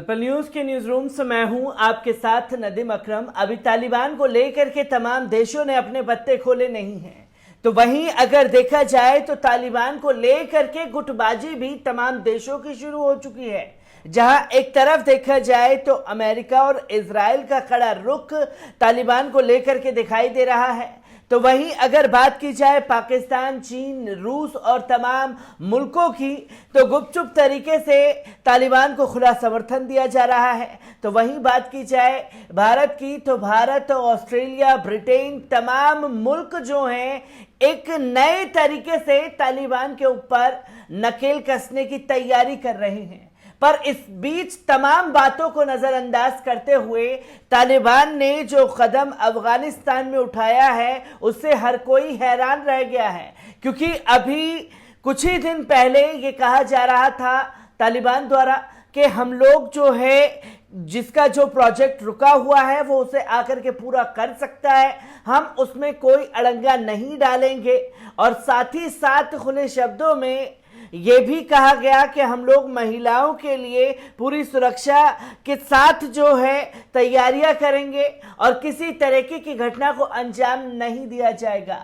पल न्यूज के news room से मैं हूं आपके साथ नदीम अकरम। अभी तालिबान को लेकर के तमाम देशों ने अपने पत्ते खोले नहीं हैं, तो वहीं अगर देखा जाए तो तालिबान को लेकर के गुटबाजी भी तमाम देशों की शुरू हो चुकी है। जहां एक तरफ देखा जाए तो अमेरिका और इजराइल का कड़ा रुख तालिबान को लेकर के दिखाई दे रहा है, तो वहीं अगर बात की जाए पाकिस्तान, चीन, रूस और तमाम मुल्कों की, तो गुपचुप तरीके से तालिबान को खुला समर्थन दिया जा रहा है। तो वहीं बात की जाए भारत की, तो भारत, ऑस्ट्रेलिया, ब्रिटेन, तमाम मुल्क जो हैं एक नए तरीके से तालिबान के ऊपर नकेल कसने की तैयारी कर रहे हैं। पर इस बीच तमाम बातों को नजरअंदाज करते हुए तालिबान ने जो कदम अफगानिस्तान में उठाया है उससे हर कोई हैरान रह गया है, क्योंकि अभी कुछ ही दिन पहले ये कहा जा रहा था तालिबान द्वारा कि हम लोग जो है जिसका जो प्रोजेक्ट रुका हुआ है वो उसे आकर के पूरा कर सकता है, हम उसमें कोई अड़ंगा नहीं डालेंगे। और साथ ही साथ खुले शब्दों में ये भी कहा गया कि हम लोग महिलाओं के लिए पूरी सुरक्षा के साथ जो है तैयारियां करेंगे और किसी तरीके की घटना को अंजाम नहीं दिया जाएगा।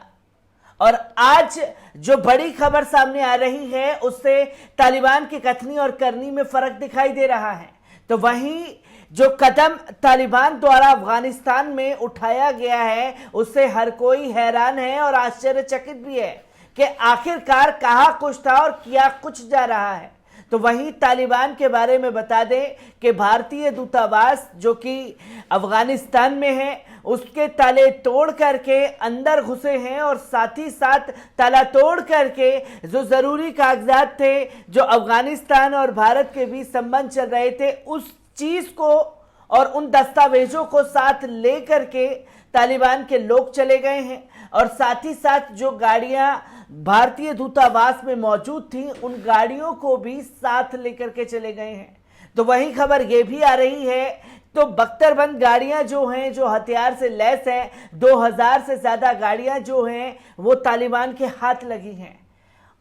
और आज जो बड़ी खबर सामने आ रही है उससे तालिबान की कथनी और करनी में फर्क दिखाई दे रहा है। तो वहीं जो कदम तालिबान द्वारा अफगानिस्तान में उठाया गया है उससे हर कोई हैरान है और आश्चर्यचकित भी है कि आखिरकार कहा कुछ था और किया कुछ जा रहा है। तो वहीं तालिबान के बारे में बता दें कि भारतीय दूतावास जो कि अफगानिस्तान में है उसके ताले तोड़ करके अंदर घुसे हैं और साथ ही साथ ताला तोड़ करके जो जरूरी कागजात थे जो अफगानिस्तान और भारत के बीच संबंध चल रहे थे उस चीज को और उन दस्तावेजों को साथ लेकर के तालिबान के लोग चले गए हैं। और साथ ही साथ जो गाड़ियां भारतीय दूतावास में मौजूद थी उन गाड़ियों को भी साथ लेकर के चले गए हैं। तो वही खबर ये भी आ रही है, तो बख्तरबंद गाड़ियां जो हैं जो हथियार से लैस हैं, 2000 से ज्यादा गाड़ियां जो हैं वो तालिबान के हाथ लगी हैं।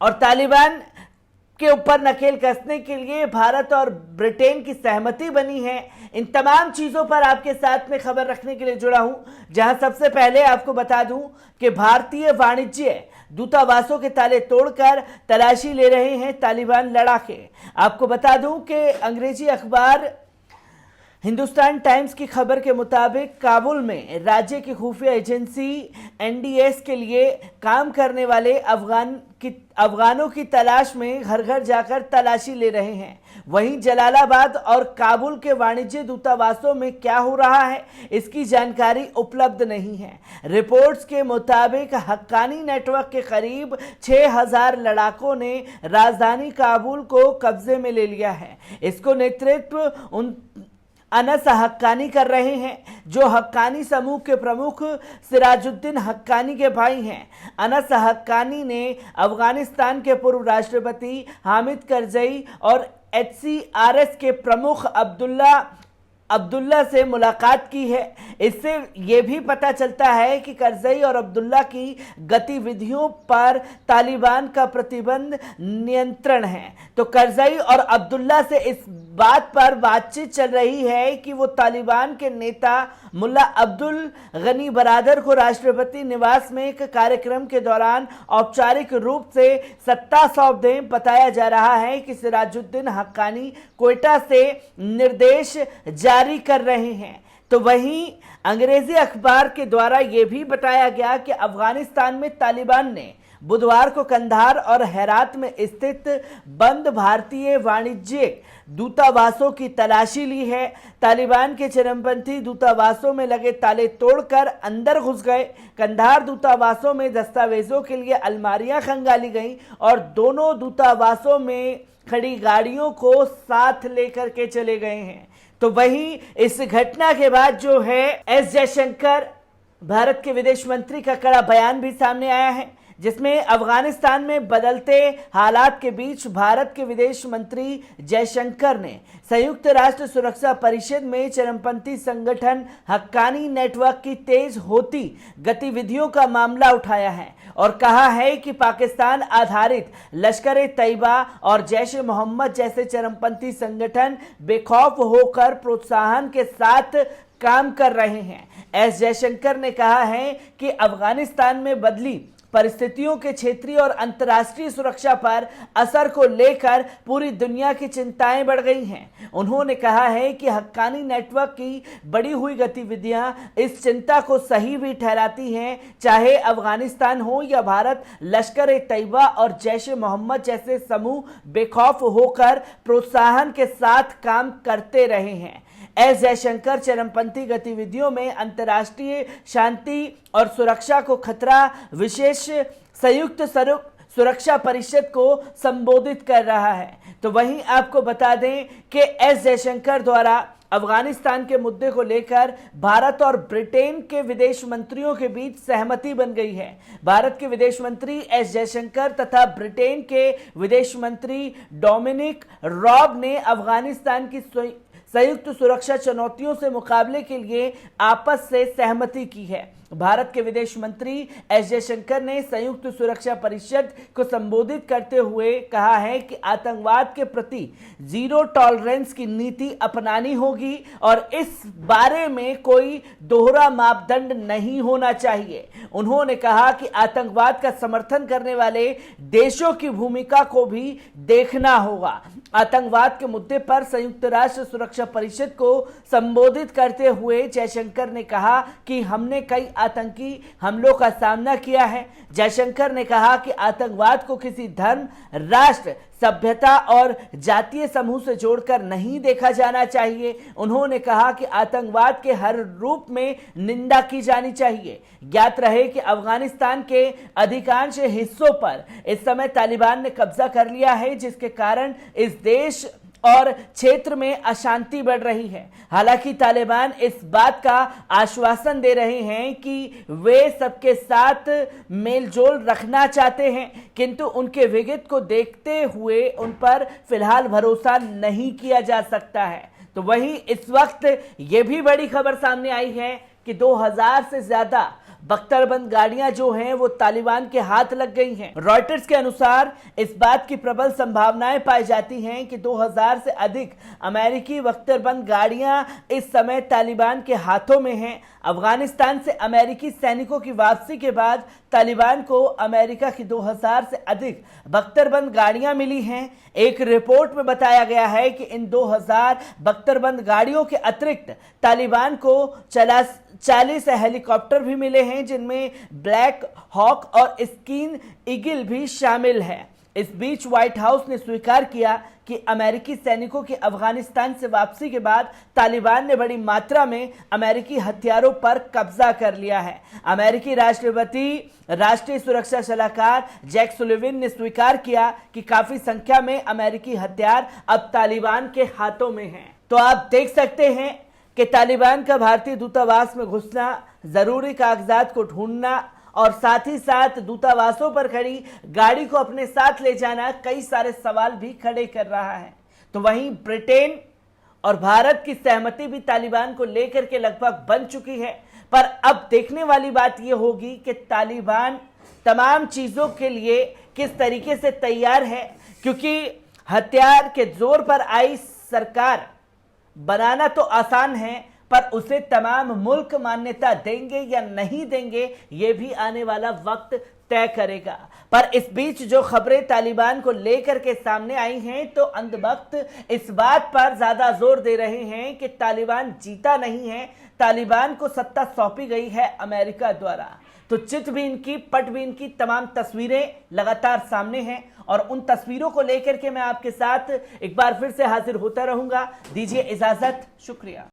और तालिबान के ऊपर नकेल कसने के लिए भारत और ब्रिटेन की सहमति बनी है। इन तमाम चीजों पर आपके साथ में खबर रखने के लिए जुड़ा हूं, जहां सबसे पहले आपको बता दूं कि भारतीय वाणिज्य दूतावासों के ताले तोड़कर तलाशी ले रहे हैं तालिबान लड़ाके। आपको बता दूं कि अंग्रेजी अखबार हिंदुस्तान टाइम्स की खबर के मुताबिक काबुल में राज्य की खुफिया एजेंसी एनडीएस के लिए काम करने वाले अफगानों की तलाश में घर घर जाकर तलाशी ले रहे हैं। वहीं जलालाबाद और काबुल के वाणिज्य दूतावासों में क्या हो रहा है इसकी जानकारी उपलब्ध नहीं है। रिपोर्ट्स के मुताबिक हक्कानी नेटवर्क के करीब 6000 लड़ाकों ने राजधानी काबुल को कब्जे में ले लिया है। इसको नेतृत्व अनस हक्कानी कर रहे हैं जो हक्कानी समूह के प्रमुख सिराजुद्दीन हक्कानी के भाई हैं। अनस हक्कानी ने अफगानिस्तान के पूर्व राष्ट्रपति हामिद करजई और HCRS के प्रमुख अब्दुल्ला से मुलाकात की है। इससे यह भी पता चलता है कि करजई और अब्दुल्ला की गतिविधियों पर तालिबान का प्रतिबंध नियंत्रण है। तो करजई और अब्दुल्ला से इस बात पर बातचीत चल रही है कि वो तालिबान के नेता मुल्ला अब्दुल गनी बरादर को राष्ट्रपति निवास में एक कार्यक्रम के दौरान औपचारिक रूप से सत्ता सौंप दें। बताया जा रहा है कि सिराजुद्दीन हक्कानी क्वेटा से निर्देश जारी कर रहे हैं। तो वहीं अंग्रेजी अखबार के द्वारा यह भी बताया गया कि अफगानिस्तान में तालिबान ने बुधवार को कंधार और हेरात में स्थित बंद भारतीय वाणिज्यिक दूतावासों की तलाशी ली है। तालिबान के चरमपंथी दूतावासों में लगे ताले तोड़कर अंदर घुस गए। कंधार दूतावासों में दस्तावेजों के लिए अलमारियां खंगाली गईं और दोनों दूतावासों में खड़ी गाड़ियों को साथ लेकर के चले गए हैं। तो वहीं इस घटना के बाद जो है एस जयशंकर भारत के विदेश मंत्री का कड़ा बयान भी सामने आया है, जिसमें अफगानिस्तान में बदलते हालात के बीच भारत के विदेश मंत्री जयशंकर ने संयुक्त राष्ट्र सुरक्षा परिषद में चरमपंथी संगठन हक्कानी नेटवर्क की तेज होती गतिविधियों का मामला उठाया है और कहा है कि पाकिस्तान आधारित लश्कर ए तैयबा और जैश ए मोहम्मद जैसे चरमपंथी संगठन बेखौफ होकर प्रोत्साहन के साथ काम कर रहे हैं। एस जयशंकर ने कहा है कि अफगानिस्तान में बदली परिस्थितियों के क्षेत्रीय और अंतर्राष्ट्रीय सुरक्षा पर असर को लेकर पूरी दुनिया की चिंताएं बढ़ गई हैं। उन्होंने कहा है कि हक्कानी नेटवर्क की बढ़ी हुई गतिविधियां इस चिंता को सही भी ठहराती हैं, चाहे अफगानिस्तान हो या भारत। लश्कर ए तैयबा और जैश ए मोहम्मद जैसे समूह बेखौफ होकर प्रोत्साहन के साथ काम करते रहे हैं। एस जयशंकर चरमपंथी गतिविधियों में अंतर्राष्ट्रीय शांति और सुरक्षा को खतरा विशेष संयुक्त सुरक्षा परिषद को संबोधित कर रहा है। तो वहीं आपको बता दें कि एस जयशंकर द्वारा अफगानिस्तान के मुद्दे को लेकर भारत और ब्रिटेन के विदेश मंत्रियों के बीच सहमति बन गई है। भारत के विदेश मंत्री एस जयशंकर तथा ब्रिटेन के विदेश मंत्री डोमिनिक रॉब ने अफगानिस्तान की संयुक्त सुरक्षा चुनौतियों से मुकाबले के लिए आपस से सहमति की है। भारत के विदेश मंत्री एस जयशंकर ने संयुक्त सुरक्षा परिषद को संबोधित करते हुए कहा है कि आतंकवाद के प्रति जीरो टॉलरेंस की नीति अपनानी होगी और इस बारे में कोई दोहरा मापदंड नहीं होना चाहिए। उन्होंने कहा कि आतंकवाद का समर्थन करने वाले देशों की भूमिका को भी देखना होगा। आतंकवाद के मुद्दे पर संयुक्त राष्ट्र सुरक्षा परिषद को संबोधित करते हुए जयशंकर ने कहा कि हमने कई आतंकी हमलों का सामना किया है। जयशंकर ने कहा कि आतंकवाद को किसी धर्म, राष्ट्र, सभ्यता और जातीय समूह से जोड़कर नहीं देखा जाना चाहिए। उन्होंने कहा कि आतंकवाद के हर रूप में निंदा की जानी चाहिए। ज्ञात रहे कि अफगानिस्तान के अधिकांश हिस्सों पर इस समय तालिबान ने कब्जा कर लिया है, जिसके कारण इस देश और क्षेत्र में अशांति बढ़ रही है। हालांकि तालिबान इस बात का आश्वासन दे रहे हैं कि वे सबके साथ मेलजोल रखना चाहते हैं, किंतु उनके विगत को देखते हुए उन पर फिलहाल भरोसा नहीं किया जा सकता है। तो वहीं इस वक्त ये भी बड़ी खबर सामने आई है कि 2000 से ज्यादा बख्तरबंद गाड़ियां जो हैं वो तालिबान के हाथ लग गई हैं। रॉयटर्स के अनुसार इस बात की प्रबल संभावनाएं पाई जाती हैं कि 2000 से अधिक अमेरिकी बख्तरबंद गाड़ियां इस समय तालिबान के हाथों में हैं। अफगानिस्तान से अमेरिकी सैनिकों की वापसी के बाद तालिबान को अमेरिका की 2000 से अधिक बख्तरबंद गाड़ियां मिली हैं। एक रिपोर्ट में बताया गया है कि इन 2000 बख्तरबंद गाड़ियों के अतिरिक्त तालिबान को 40 हेलीकॉप्टर भी मिले हैं, जिनमें ब्लैक हॉक और स्कीन ईगल भी शामिल है। इस बीच व्हाइट हाउस ने स्वीकार किया कि अमेरिकी सैनिकों की अफगानिस्तान से वापसी के बाद तालिबान ने बड़ी मात्रा में अमेरिकी हथियारों पर कब्जा कर लिया है। अमेरिकी राष्ट्रपति राष्ट्रीय सुरक्षा सलाहकार जैक सुलिवन ने स्वीकार किया कि काफी संख्या में अमेरिकी हथियार अब तालिबान के हाथों में हैं। तो आप देख सकते हैं कि तालिबान का भारतीय दूतावास में घुसना, जरूरी कागजात को ढूंढना और साथ ही साथ दूतावासों पर खड़ी गाड़ी को अपने साथ ले जाना कई सारे सवाल भी खड़े कर रहा है। तो वहीं ब्रिटेन और भारत की सहमति भी तालिबान को लेकर के लगभग बन चुकी है, पर अब देखने वाली बात यह होगी कि तालिबान तमाम चीजों के लिए किस तरीके से तैयार है, क्योंकि हथियार के जोर पर आई सरकार बनाना तो आसान है, पर उसे तमाम मुल्क मान्यता देंगे या नहीं देंगे ये भी आने वाला वक्त तय करेगा। पर इस बीच जो खबरें तालिबान को लेकर के सामने आई हैं, तो अंधभक्त इस बात पर ज्यादा जोर दे रहे हैं कि तालिबान जीता नहीं है, तालिबान को सत्ता सौंपी गई है अमेरिका द्वारा। तो चित भी इनकी, पट भी इनकी, तमाम तस्वीरें लगातार सामने हैं और उन तस्वीरों को लेकर के मैं आपके साथ एक बार फिर से हाजिर होता रहूंगा। दीजिए इजाजत, शुक्रिया।